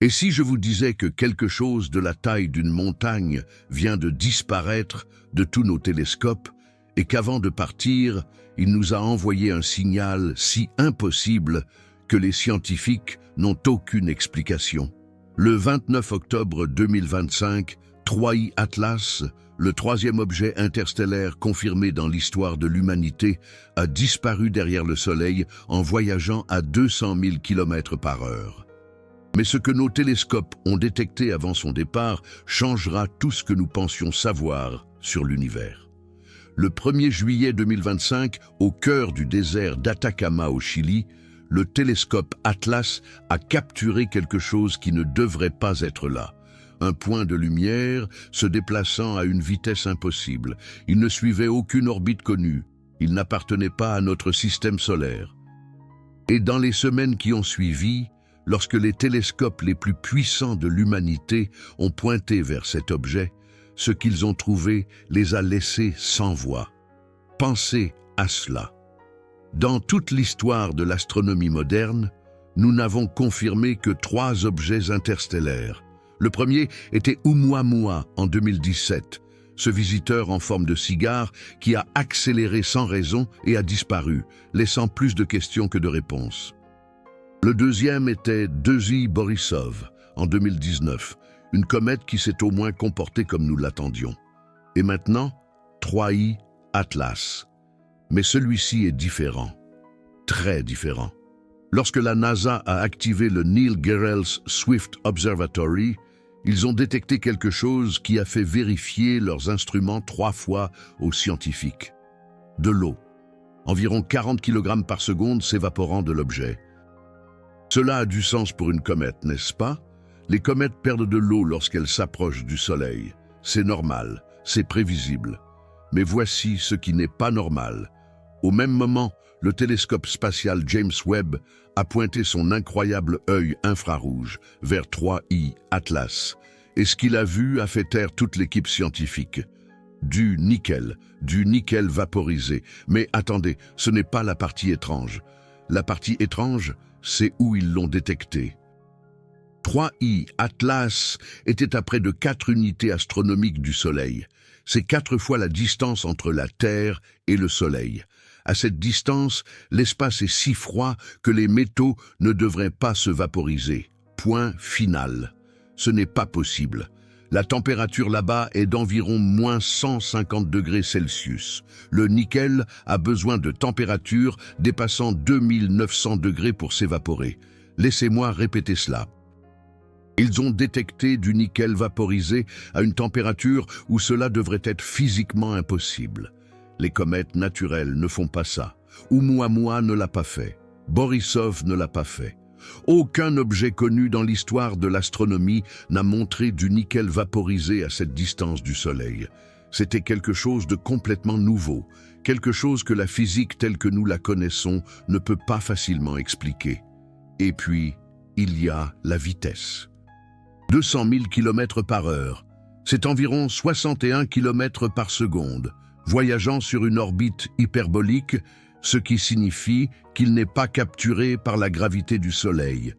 Et si je vous disais que quelque chose de la taille d'une montagne vient de disparaître de tous nos télescopes et qu'avant de partir, il nous a envoyé un signal si impossible que les scientifiques n'ont aucune explication. Le 29 octobre 2025, 3I Atlas, le troisième objet interstellaire confirmé dans l'histoire de l'humanité, a disparu derrière le Soleil en voyageant à 200 000 km/h. Mais ce que nos télescopes ont détecté avant son départ changera tout ce que nous pensions savoir sur l'univers. Le 1er juillet 2025, au cœur du désert d'Atacama au Chili, le télescope Atlas a capturé quelque chose qui ne devrait pas être là. Un point de lumière se déplaçant à une vitesse impossible. Il ne suivait aucune orbite connue. Il n'appartenait pas à notre système solaire. Et dans les semaines qui ont suivi, lorsque les télescopes les plus puissants de l'humanité ont pointé vers cet objet, ce qu'ils ont trouvé les a laissés sans voix. Pensez à cela. Dans toute l'histoire de l'astronomie moderne, nous n'avons confirmé que 3 objets interstellaires. Le premier était Oumuamua en 2017, ce visiteur en forme de cigare qui a accéléré sans raison et a disparu, laissant plus de questions que de réponses. Le deuxième était 2I Borisov en 2019, une comète qui s'est au moins comportée comme nous l'attendions. Et maintenant, 3I Atlas. Mais celui-ci est différent, très différent. Lorsque la NASA a activé le Neil Gehrels Swift Observatory, ils ont détecté quelque chose qui a fait vérifier leurs instruments 3 fois aux scientifiques. De l'eau, environ 40 kg par seconde s'évaporant de l'objet. Cela a du sens pour une comète, n'est-ce pas? Les comètes perdent de l'eau lorsqu'elles s'approchent du Soleil. C'est normal, c'est prévisible. Mais voici ce qui n'est pas normal. Au même moment, le télescope spatial James Webb a pointé son incroyable œil infrarouge vers 3I Atlas. Et ce qu'il a vu a fait taire toute l'équipe scientifique. Du nickel vaporisé. Mais attendez, ce n'est pas la partie étrange. La partie étrange, c'est où ils l'ont détecté. 3I Atlas était à près de 4 unités astronomiques du Soleil. C'est 4 fois la distance entre la Terre et le Soleil. À cette distance, l'espace est si froid que les métaux ne devraient pas se vaporiser. Point final. Ce n'est pas possible. La température là-bas est d'environ moins 150 degrés Celsius. Le nickel a besoin de températures dépassant 2900 degrés pour s'évaporer. Laissez-moi répéter cela. Ils ont détecté du nickel vaporisé à une température où cela devrait être physiquement impossible. Les comètes naturelles ne font pas ça. Oumuamua ne l'a pas fait. Borisov ne l'a pas fait. Aucun objet connu dans l'histoire de l'astronomie n'a montré du nickel vaporisé à cette distance du Soleil. C'était quelque chose de complètement nouveau, quelque chose que la physique telle que nous la connaissons ne peut pas facilement expliquer. Et puis, il y a la vitesse. 200 000 km/h, c'est environ 61 km par seconde, voyageant sur une orbite hyperbolique, ce qui signifie qu'il n'est pas capturé par la gravité du Soleil.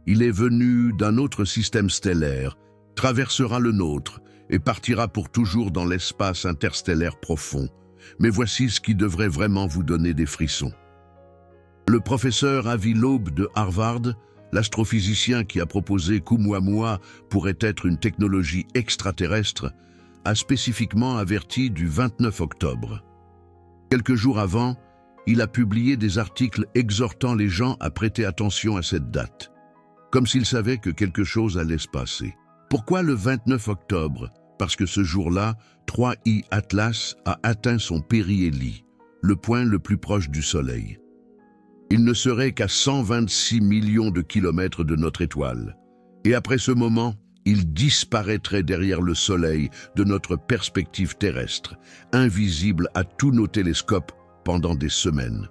Il est venu d'un autre système stellaire, traversera le nôtre et partira pour toujours dans l'espace interstellaire profond. Mais voici ce qui devrait vraiment vous donner des frissons. Le professeur Avi Loeb de Harvard, l'astrophysicien qui a proposé qu'Oumuamua pourrait être une technologie extraterrestre, a spécifiquement averti du 29 octobre. Quelques jours avant, il a publié des articles exhortant les gens à prêter attention à cette date, comme s'il savait que quelque chose allait se passer. Pourquoi le 29 octobre? Parce que ce jour-là, 3I Atlas a atteint son périhélie, le point le plus proche du Soleil. Il ne serait qu'à 126 millions de kilomètres de notre étoile. Et après ce moment, il disparaîtrait derrière le Soleil de notre perspective terrestre, invisible à tous nos télescopes pendant des semaines.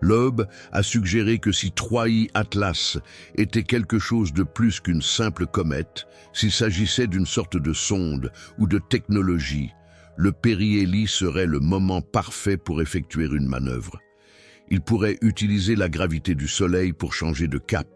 Loeb a suggéré que si 3I Atlas était quelque chose de plus qu'une simple comète, s'il s'agissait d'une sorte de sonde ou de technologie, le périhélie serait le moment parfait pour effectuer une manœuvre. Il pourrait utiliser la gravité du Soleil pour changer de cap.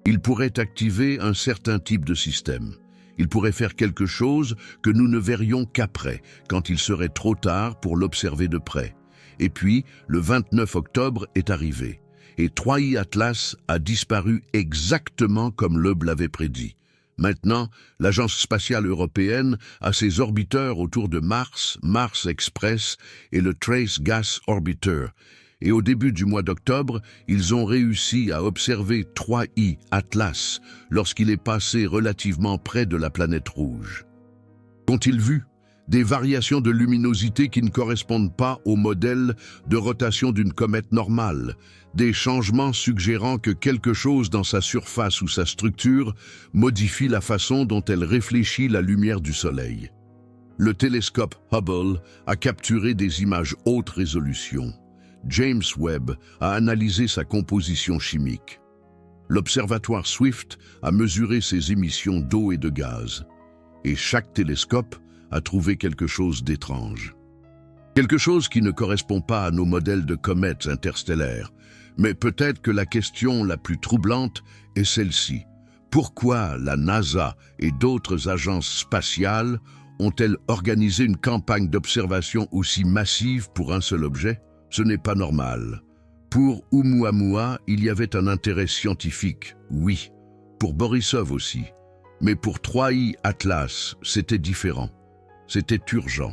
Il pourrait activer un certain type de système. Il pourrait faire quelque chose que nous ne verrions qu'après, quand il serait trop tard pour l'observer de près. Et puis, le 29 octobre est arrivé, et 3I Atlas a disparu exactement comme Loeb l'avait prédit. Maintenant, l'Agence spatiale européenne a ses orbiteurs autour de Mars, Mars Express et le Trace Gas Orbiter. Et au début du mois d'octobre, ils ont réussi à observer 3I Atlas lorsqu'il est passé relativement près de la planète rouge. Qu'ont-ils vu? Des variations de luminosité qui ne correspondent pas au modèle de rotation d'une comète normale, des changements suggérant que quelque chose dans sa surface ou sa structure modifie la façon dont elle réfléchit la lumière du Soleil. Le télescope Hubble a capturé des images haute résolution. James Webb a analysé sa composition chimique. L'observatoire Swift a mesuré ses émissions d'eau et de gaz. Et chaque télescope a trouvé quelque chose d'étrange. Quelque chose qui ne correspond pas à nos modèles de comètes interstellaires. Mais peut-être que la question la plus troublante est celle-ci. Pourquoi la NASA et d'autres agences spatiales ont-elles organisé une campagne d'observation aussi massive pour un seul objet? Ce n'est pas normal. Pour Oumuamua, il y avait un intérêt scientifique, oui. Pour Borisov aussi. Mais pour 3I Atlas, c'était différent. C'était urgent.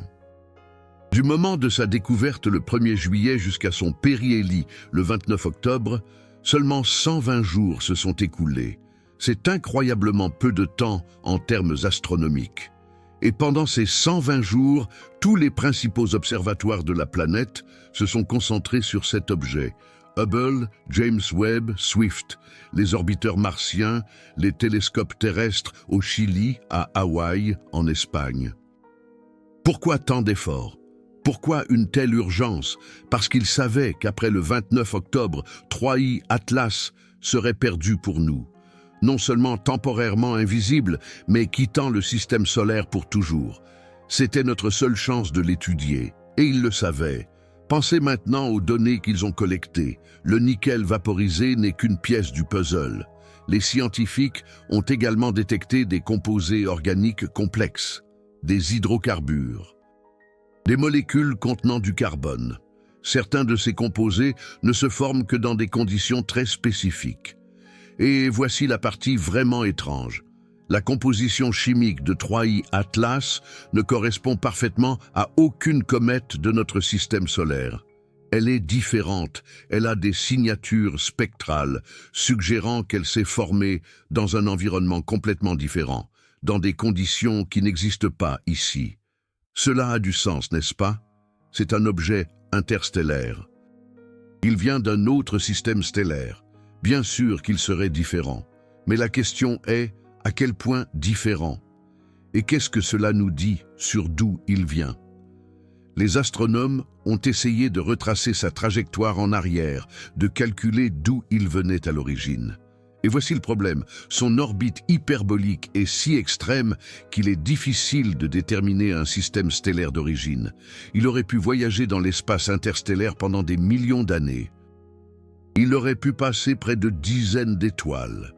Du moment de sa découverte le 1er juillet jusqu'à son périhélie le 29 octobre, seulement 120 jours se sont écoulés. C'est incroyablement peu de temps en termes astronomiques. Et pendant ces 120 jours, tous les principaux observatoires de la planète se sont concentrés sur cet objet. Hubble, James Webb, Swift, les orbiteurs martiens, les télescopes terrestres au Chili, à Hawaï, en Espagne. Pourquoi tant d'efforts? Pourquoi une telle urgence? Parce qu'ils savaient qu'après le 29 octobre, 3I Atlas serait perdu pour nous. Non seulement temporairement invisible, mais quittant le système solaire pour toujours. C'était notre seule chance de l'étudier, et ils le savaient. Pensez maintenant aux données qu'ils ont collectées. Le nickel vaporisé n'est qu'une pièce du puzzle. Les scientifiques ont également détecté des composés organiques complexes, des hydrocarbures, des molécules contenant du carbone. Certains de ces composés ne se forment que dans des conditions très spécifiques. Et voici la partie vraiment étrange. La composition chimique de 3I Atlas ne correspond parfaitement à aucune comète de notre système solaire. Elle est différente, elle a des signatures spectrales, suggérant qu'elle s'est formée dans un environnement complètement différent, dans des conditions qui n'existent pas ici. Cela a du sens, n'est-ce pas? C'est un objet interstellaire. Il vient d'un autre système stellaire. Bien sûr qu'il serait différent, mais la question est à quel point différent? Et qu'est-ce que cela nous dit sur d'où il vient? Les astronomes ont essayé de retracer sa trajectoire en arrière, de calculer d'où il venait à l'origine. Et voici le problème, son orbite hyperbolique est si extrême qu'il est difficile de déterminer un système stellaire d'origine. Il aurait pu voyager dans l'espace interstellaire pendant des millions d'années. Il aurait pu passer près de dizaines d'étoiles.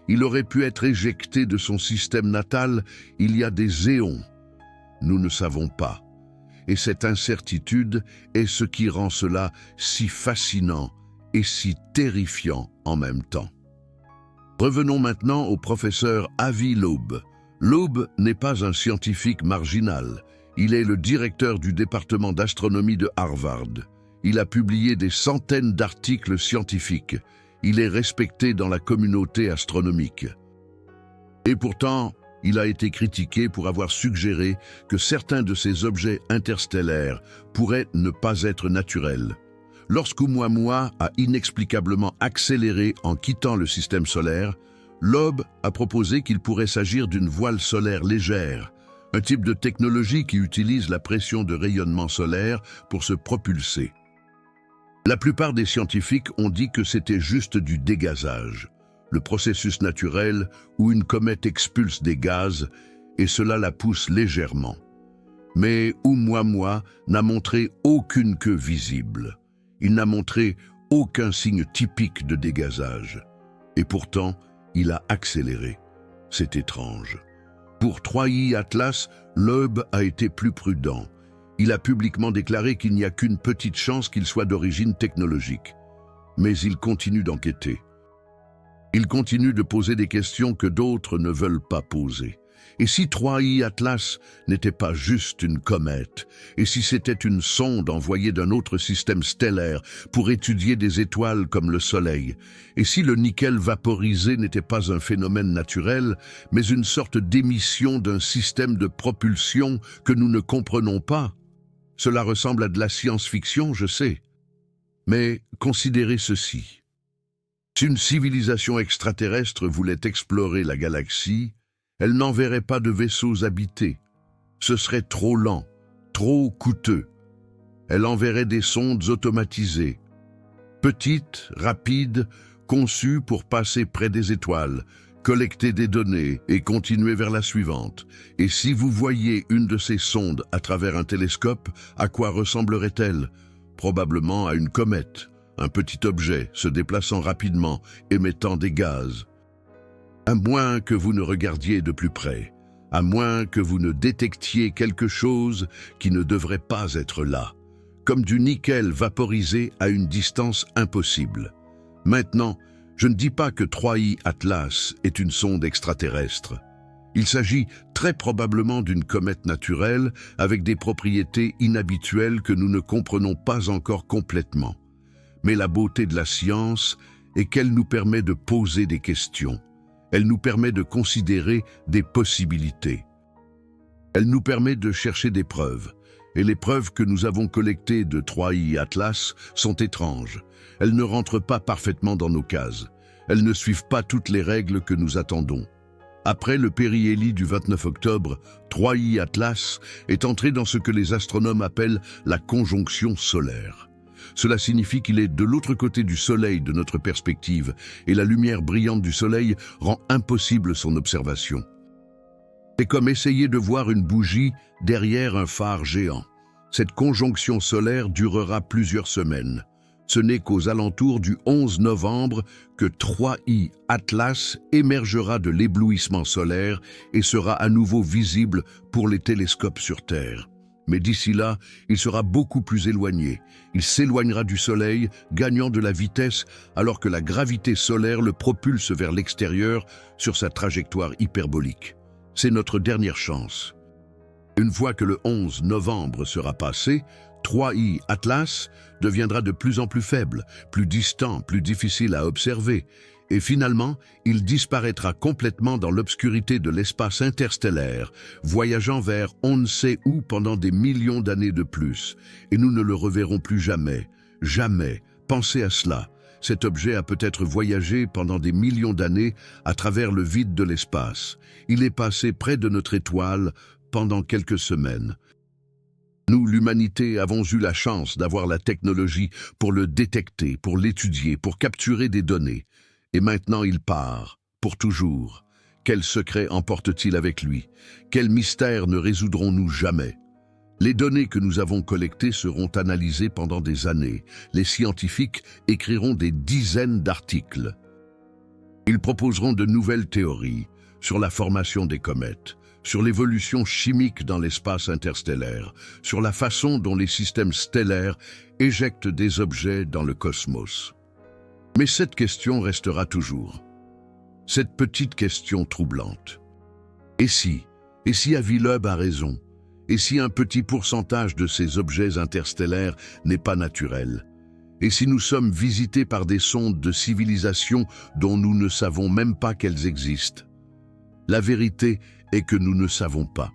Il aurait pu être éjecté de son système natal il y a des éons. Nous ne savons pas. Et cette incertitude est ce qui rend cela si fascinant et si terrifiant en même temps. Revenons maintenant au professeur Avi Loeb. Loeb n'est pas un scientifique marginal. Il est le directeur du département d'astronomie de Harvard. Il a publié des centaines d'articles scientifiques. Il est respecté dans la communauté astronomique. Et pourtant, il a été critiqué pour avoir suggéré que certains de ces objets interstellaires pourraient ne pas être naturels. Lorsqu'Oumuamua a inexplicablement accéléré en quittant le système solaire, Loeb a proposé qu'il pourrait s'agir d'une voile solaire légère, un type de technologie qui utilise la pression de rayonnement solaire pour se propulser. La plupart des scientifiques ont dit que c'était juste du dégazage, le processus naturel où une comète expulse des gaz et cela la pousse légèrement. Mais Oumuamua n'a montré aucune queue visible. Il n'a montré aucun signe typique de dégazage. Et pourtant, il a accéléré. C'est étrange. Pour 3i Atlas, Loeb a été plus prudent. Il a publiquement déclaré qu'il n'y a qu'une petite chance qu'il soit d'origine technologique. Mais il continue d'enquêter. Il continue de poser des questions que d'autres ne veulent pas poser. Et si 3i Atlas n'était pas juste une comète, et si c'était une sonde envoyée d'un autre système stellaire pour étudier des étoiles comme le Soleil, et si le nickel vaporisé n'était pas un phénomène naturel, mais une sorte d'émission d'un système de propulsion que nous ne comprenons pas, cela ressemble à de la science-fiction, je sais. Mais considérez ceci. Si une civilisation extraterrestre voulait explorer la galaxie, elle n'enverrait pas de vaisseaux habités. Ce serait trop lent, trop coûteux. Elle enverrait des sondes automatisées, petites, rapides, conçues pour passer près des étoiles, collecter des données et continuer vers la suivante. Et si vous voyez une de ces sondes à travers un télescope, à quoi ressemblerait-elle? Probablement à une comète, un petit objet se déplaçant rapidement, émettant des gaz. À moins que vous ne regardiez de plus près, à moins que vous ne détectiez quelque chose qui ne devrait pas être là, comme du nickel vaporisé à une distance impossible. Maintenant, je ne dis pas que 3i Atlas est une sonde extraterrestre. Il s'agit très probablement d'une comète naturelle avec des propriétés inhabituelles que nous ne comprenons pas encore complètement. Mais la beauté de la science est qu'elle nous permet de poser des questions. Elle nous permet de considérer des possibilités. Elle nous permet de chercher des preuves. Et les preuves que nous avons collectées de 3i Atlas sont étranges. Elles ne rentrent pas parfaitement dans nos cases. Elles ne suivent pas toutes les règles que nous attendons. Après le périhélie du 29 octobre, 3i Atlas est entré dans ce que les astronomes appellent la conjonction solaire. Cela signifie qu'il est de l'autre côté du Soleil de notre perspective, et la lumière brillante du Soleil rend impossible son observation. C'est comme essayer de voir une bougie derrière un phare géant. Cette conjonction solaire durera plusieurs semaines. Ce n'est qu'aux alentours du 11 novembre que 3i Atlas émergera de l'éblouissement solaire et sera à nouveau visible pour les télescopes sur Terre. Mais d'ici là, il sera beaucoup plus éloigné. Il s'éloignera du Soleil, gagnant de la vitesse alors que la gravité solaire le propulse vers l'extérieur sur sa trajectoire hyperbolique. C'est notre dernière chance. Une fois que le 11 novembre sera passé, 3i Atlas deviendra de plus en plus faible, plus distant, plus difficile à observer. Et finalement, il disparaîtra complètement dans l'obscurité de l'espace interstellaire, voyageant vers on ne sait où pendant des millions d'années de plus. Et nous ne le reverrons plus jamais. Jamais. Pensez à cela. Cet objet a peut-être voyagé pendant des millions d'années à travers le vide de l'espace. Il est passé près de notre étoile pendant quelques semaines. Nous, l'humanité, avons eu la chance d'avoir la technologie pour le détecter, pour l'étudier, pour capturer des données. Et maintenant il part, pour toujours. Quel secret emporte-t-il avec lui? Quel mystère ne résoudrons-nous jamais? Les données que nous avons collectées seront analysées pendant des années. Les scientifiques écriront des dizaines d'articles. Ils proposeront de nouvelles théories sur la formation des comètes, sur l'évolution chimique dans l'espace interstellaire, sur la façon dont les systèmes stellaires éjectent des objets dans le cosmos. Mais cette question restera toujours. Cette petite question troublante. Et si Avi Loeb a raison? Et si un petit pourcentage de ces objets interstellaires n'est pas naturel? Et si nous sommes visités par des sondes de civilisation dont nous ne savons même pas qu'elles existent? La vérité est que nous ne savons pas.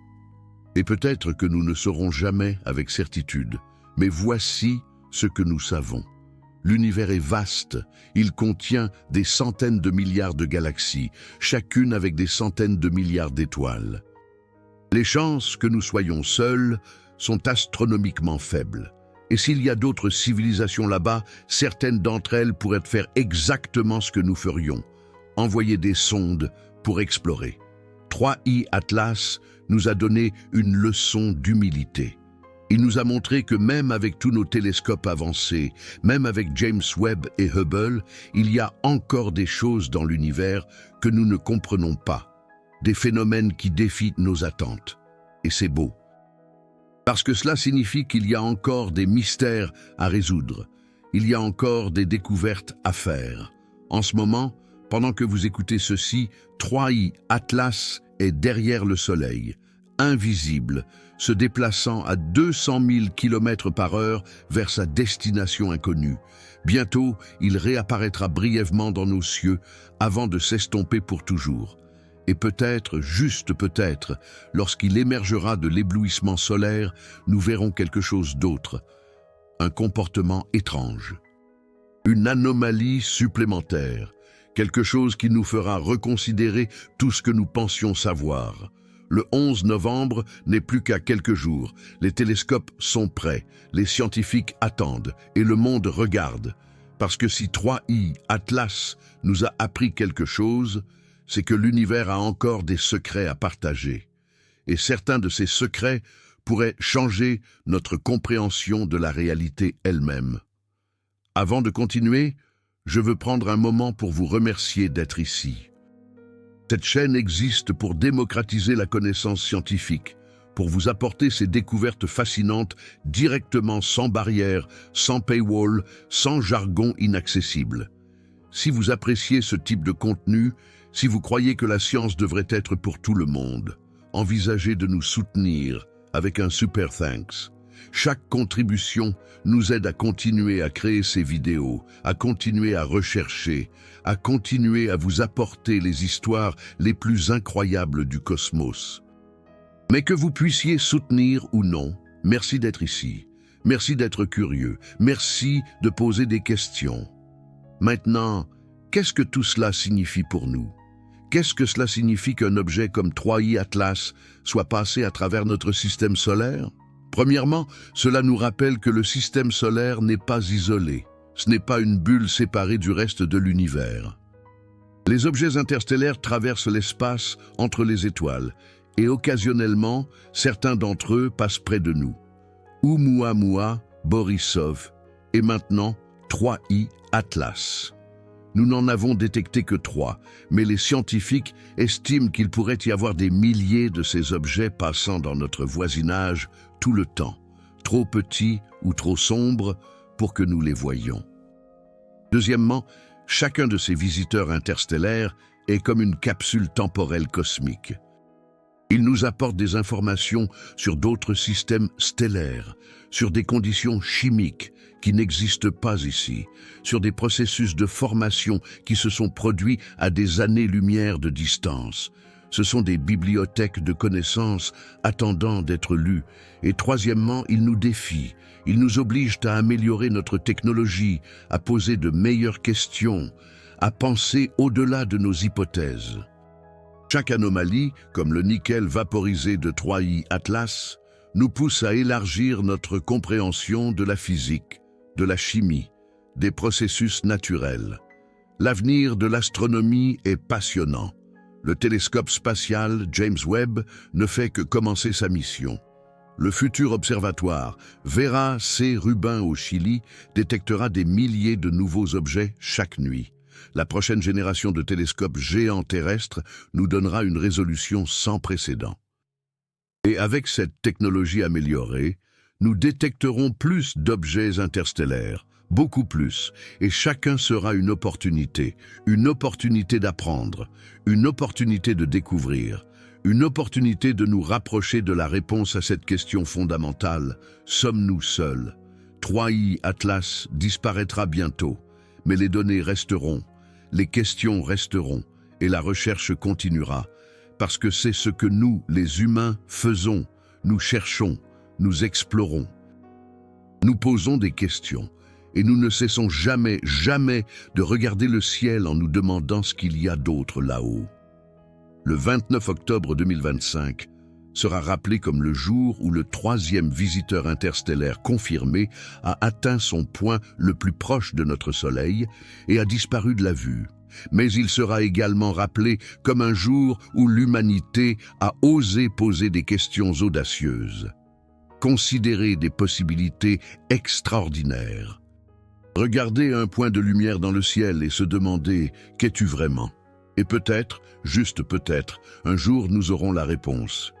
Et peut-être que nous ne saurons jamais avec certitude. Mais voici ce que nous savons. L'univers est vaste, il contient des centaines de milliards de galaxies, chacune avec des centaines de milliards d'étoiles. Les chances que nous soyons seuls sont astronomiquement faibles. Et s'il y a d'autres civilisations là-bas, certaines d'entre elles pourraient faire exactement ce que nous ferions, envoyer des sondes pour explorer. 3i Atlas nous a donné une leçon d'humilité. Il nous a montré que même avec tous nos télescopes avancés, même avec James Webb et Hubble, il y a encore des choses dans l'univers que nous ne comprenons pas, des phénomènes qui défient nos attentes. Et c'est beau. Parce que cela signifie qu'il y a encore des mystères à résoudre, il y a encore des découvertes à faire. En ce moment, pendant que vous écoutez ceci, 3i Atlas est derrière le Soleil, invisible, se déplaçant à 200 000 km/h vers sa destination inconnue. Bientôt, il réapparaîtra brièvement dans nos cieux avant de s'estomper pour toujours. Et peut-être, juste peut-être, lorsqu'il émergera de l'éblouissement solaire, nous verrons quelque chose d'autre, un comportement étrange, une anomalie supplémentaire, quelque chose qui nous fera reconsidérer tout ce que nous pensions savoir. Le 11 novembre n'est plus qu'à quelques jours. Les télescopes sont prêts, les scientifiques attendent et le monde regarde. Parce que si 3i Atlas nous a appris quelque chose, c'est que l'univers a encore des secrets à partager. Et certains de ces secrets pourraient changer notre compréhension de la réalité elle-même. Avant de continuer, je veux prendre un moment pour vous remercier d'être ici. Cette chaîne existe pour démocratiser la connaissance scientifique, pour vous apporter ces découvertes fascinantes directement sans barrière, sans paywall, sans jargon inaccessible. Si vous appréciez ce type de contenu, si vous croyez que la science devrait être pour tout le monde, envisagez de nous soutenir avec un super thanks. Chaque contribution nous aide à continuer à créer ces vidéos, à continuer à rechercher, à continuer à vous apporter les histoires les plus incroyables du cosmos. Mais que vous puissiez soutenir ou non, merci d'être ici, merci d'être curieux, merci de poser des questions. Maintenant, qu'est-ce que tout cela signifie pour nous? Qu'est-ce que cela signifie qu'un objet comme 3i Atlas soit passé à travers notre système solaire? Premièrement, cela nous rappelle que le système solaire n'est pas isolé. Ce n'est pas une bulle séparée du reste de l'univers. Les objets interstellaires traversent l'espace entre les étoiles et occasionnellement, certains d'entre eux passent près de nous. Oumuamua, Borisov et maintenant 3i Atlas. Nous n'en avons détecté que 3, mais les scientifiques estiment qu'il pourrait y avoir des milliers de ces objets passant dans notre voisinage tout le temps, trop petits ou trop sombres pour que nous les voyions. Deuxièmement, chacun de ces visiteurs interstellaires est comme une capsule temporelle cosmique. Il nous apporte des informations sur d'autres systèmes stellaires, sur des conditions chimiques qui n'existent pas ici, sur des processus de formation qui se sont produits à des années-lumière de distance. Ce sont des bibliothèques de connaissances attendant d'être lues. Et troisièmement, ils nous défient. Ils nous obligent à améliorer notre technologie, à poser de meilleures questions, à penser au-delà de nos hypothèses. Chaque anomalie, comme le nickel vaporisé de 3i Atlas, nous pousse à élargir notre compréhension de la physique, de la chimie, des processus naturels. L'avenir de l'astronomie est passionnant. Le télescope spatial James Webb ne fait que commencer sa mission. Le futur observatoire Vera C. Rubin au Chili détectera des milliers de nouveaux objets chaque nuit. La prochaine génération de télescopes géants terrestres nous donnera une résolution sans précédent. Et avec cette technologie améliorée, nous détecterons plus d'objets interstellaires, beaucoup plus, et chacun sera une opportunité d'apprendre, une opportunité de découvrir, une opportunité de nous rapprocher de la réponse à cette question fondamentale. Sommes-nous seuls? 3i Atlas disparaîtra bientôt, mais les données resteront, les questions resteront, et la recherche continuera, parce que c'est ce que nous, les humains, faisons, nous cherchons, nous explorons. Nous posons des questions, et nous ne cessons jamais, jamais de regarder le ciel en nous demandant ce qu'il y a d'autre là-haut. Le 29 octobre 2025 sera rappelé comme le jour où le 3e visiteur interstellaire confirmé a atteint son point le plus proche de notre Soleil et a disparu de la vue. Mais il sera également rappelé comme un jour où l'humanité a osé poser des questions audacieuses. considérer des possibilités extraordinaires. Regarder un point de lumière dans le ciel et se demander « Qu'es-tu vraiment ?» Et peut-être, juste peut-être, un jour nous aurons la réponse.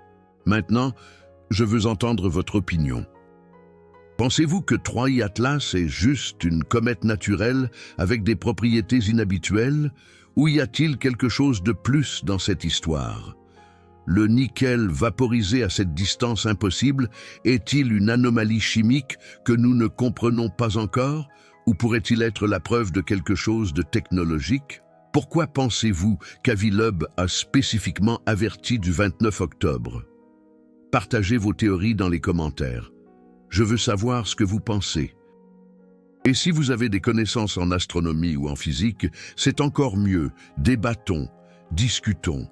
Maintenant, je veux entendre votre opinion. Pensez-vous que 3i Atlas est juste une comète naturelle avec des propriétés inhabituelles, ou y a-t-il quelque chose de plus dans cette histoire? Le nickel vaporisé à cette distance impossible est-il une anomalie chimique que nous ne comprenons pas encore, ou pourrait-il être la preuve de quelque chose de technologique? Pourquoi pensez-vous qu'Avi Loeb a spécifiquement averti du 29 octobre? Partagez vos théories dans les commentaires. Je veux savoir ce que vous pensez. Et si vous avez des connaissances en astronomie ou en physique, c'est encore mieux. Débattons, discutons.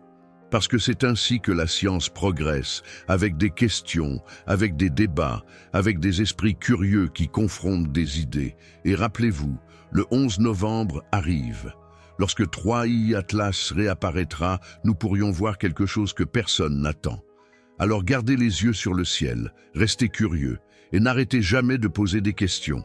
Parce que c'est ainsi que la science progresse, avec des questions, avec des débats, avec des esprits curieux qui confrontent des idées. Et rappelez-vous, le 11 novembre arrive. Lorsque 3i Atlas réapparaîtra, nous pourrions voir quelque chose que personne n'attend. Alors gardez les yeux sur le ciel, restez curieux et n'arrêtez jamais de poser des questions.